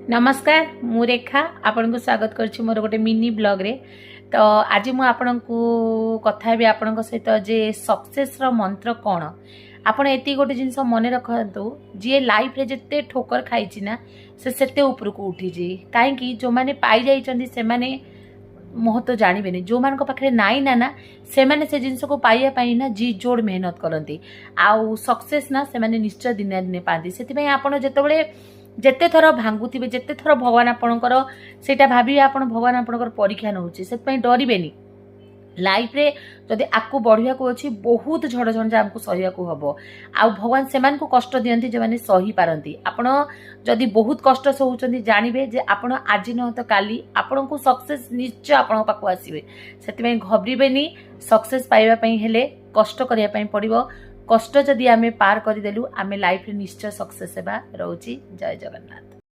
नमस्कार मु रेखा आपन को स्वागत करछि मोर गोटे मिनी ब्लॉग रे। तो आज मु आपन को कथा भी आपन सहित जे सक्सेस रो मंत्र कोन आपन एती गोटे जिंस मन रखतु जे लाइफ रे जते ठोकर खाइछि ना सेते ऊपर को उठी जी काहे कि जो माने पाई जाई चंदी से माने महत्व जानवे जो मान पाखे नाई ना ना से माने से जिनस को पाइबा पई ना जी जोड़ मेहनत करती आउ सक्सेस ना से माने निश्चय दिन दिन पाती से आपड़ जिते जेते थर भांगुवे जेते थर भगवान आपणकर सेटा भावी आप भगवान आपणकर परीक्षा नौचे से डरबेनी लाइफ रे जदि आपको बढ़िया को अच्छी बहुत झड़ झंझा आमको सहिया को हम आ भगवान से कष्ट दियंती जो माने सही पारती आपण जदि बहुत कष्ट सहउचंदी जानबे जे आपण आज न तो काली आपण को सक्सेस निश्चय आपण पाखु आसीबे सेति घबरीबेनी सक्सेस पाइबा पई हेले कष्ट करिया पई पड़िबो कष्ट जदि आमे पार कर देलु आमे लाइफ रे निश्चय सक्सेस हेबा रहउची। जय जगन्नाथ।